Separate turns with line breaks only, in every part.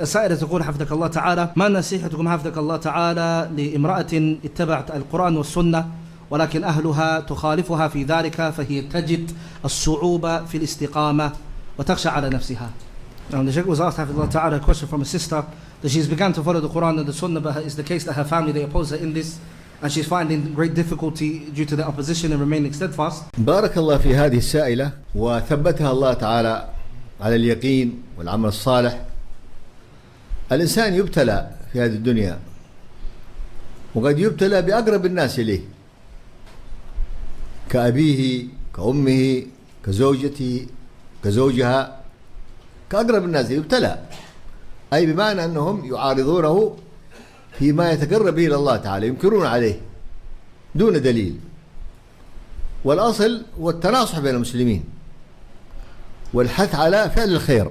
السائلة تقول حفظك الله تعالى: ما نصيحتكم حفظك الله تعالى لامرأة اتبعت القرآن والسنة ولكن أهلها تخالفها في ذلك فهي تجد الصعوبة في الاستقامة وتخشى على نفسها. Now the Shaykh was asked حفظك الله تعالى a question from a sister that she's begun to follow the Quran and the Sunnah, but it's the case that her family, they oppose her in this and she's finding great difficulty due to the opposition and remaining steadfast.
بارك الله في هذه السائلة وثبتها الله تعالى على اليقين والعمل الصالح. الإنسان يبتلى في هذه الدنيا وقد يبتلى بأقرب الناس إليه كأبيه كأمه كزوجته كزوجها، كأقرب الناس يبتلى، أي بمعنى أنهم يعارضونه فيما يتقرب به إلى الله تعالى، ينكرون عليه دون دليل. والأصل هو التناصح بين المسلمين والحث على فعل الخير،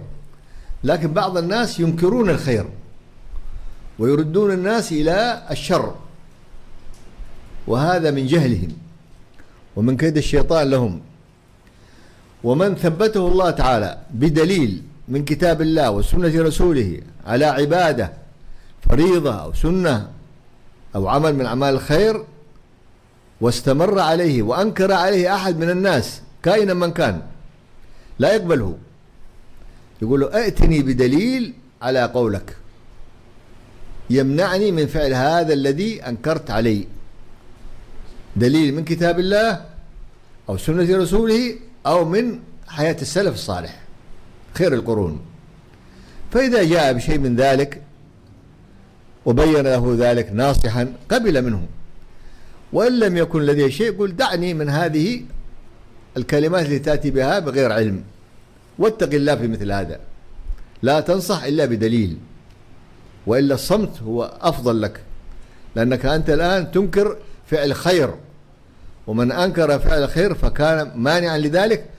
لكن بعض الناس ينكرون الخير ويردون الناس إلى الشر، وهذا من جهلهم ومن كيد الشيطان لهم. ومن ثبته الله تعالى بدليل من كتاب الله وسنة رسوله على عبادة فريضة أو سنة أو عمل من أعمال الخير واستمر عليه وأنكر عليه أحد من الناس كائنا من كان، لا يقبله، يقول له: ائتني بدليل على قولك يمنعني من فعل هذا الذي أنكرت عليه، دليل من كتاب الله أو سنة رسوله أو من حياة السلف الصالح خير القرون. فإذا جاء بشيء من ذلك وبين له ذلك ناصحا قبل منه، وإن لم يكن لديه شيء قل: دعني من هذه الكلمات التي تأتي بها بغير علم، واتق الله في مثل هذا، لا تنصح إلا بدليل، وإلا الصمت هو أفضل لك، لأنك أنت الآن تنكر فعل خير، ومن أنكر فعل خير فكان مانعا لذلك،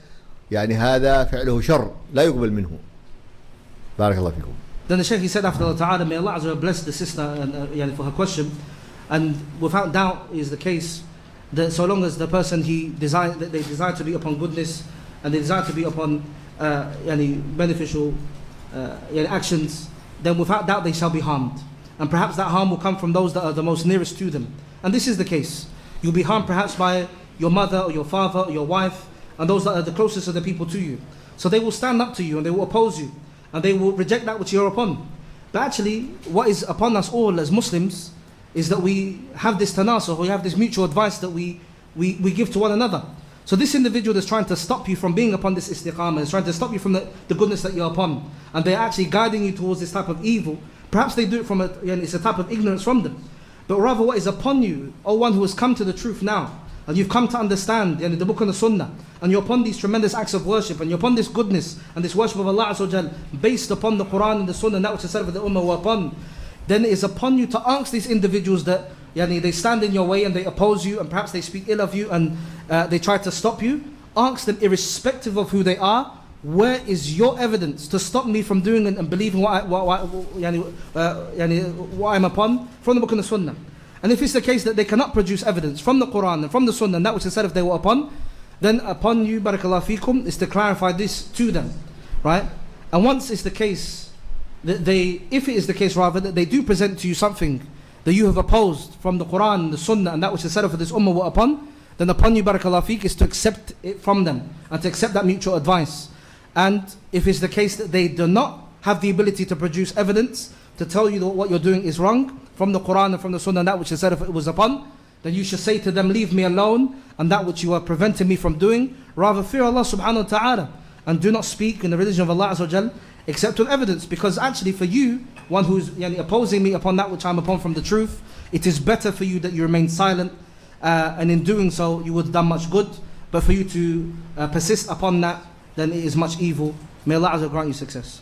يعني هذا فعله شر لا يقبل منه. بارك الله فيكم.
Then the Shaykh, he said after Allah Ta'ala, may Allah Azza wa bless the sister and, for her question, and without doubt is the case that so long as the person they desire to be upon goodness and they desire to be upon beneficial actions, then without doubt they shall be harmed, and perhaps that harm will come from those that are the most nearest to them. And this is the case. You'll be harmed perhaps by your mother or your father or your wife and those that are the closest of the people to you. So they will stand up to you and they will oppose you and they will reject that which you're upon. But actually, what is upon us all as Muslims is that we have this tanasukh, we have this mutual advice that we give to one another. So this individual that's trying to stop you from being upon this istiqamah, is trying to stop you from the goodness that you're upon, and they're actually guiding you towards this type of evil, perhaps they do it from it's a type of ignorance from them. But rather what is upon you, O one who has come to the truth now, and you've come to understand the book and the sunnah, and you're upon these tremendous acts of worship, and you're upon this goodness and this worship of Allah Azza wa Jal, based upon the Quran and the sunnah, and that which the Salaf of the Ummah were upon, then it is upon you to ask these individuals that they stand in your way and they oppose you and perhaps they speak ill of you and they try to stop you. Ask them, irrespective of who they are, where is your evidence to stop me from doing and believing what I'm upon from the book and the sunnah? And if it's the case that they cannot produce evidence from the Quran and from the sunnah and that which is said if they were upon, then upon you, barakallahu feekum, is to clarify this to them, right? And once it's the case that if it is the case rather that they do present to you something that you have opposed from the Quran and the sunnah and that which is said for this ummah were upon, then upon you, barakallahu feek, is to accept it from them and to accept that mutual advice. And if it's the case that they do not have the ability to produce evidence to tell you that what you're doing is wrong from the Quran and from the sunnah and that which is said if it was upon, then you should say to them, leave me alone and that which you are preventing me from doing, rather fear Allah subhanahu wa ta'ala and do not speak in the religion of Allah Azza wa Jal except with evidence. Because actually for you, one who's opposing me upon that which I'm upon from the truth, it is better for you that you remain silent, and in doing so you would have done much good. But for you to persist upon that, then it is much evil. May Allah Azza wa Jal grant you success.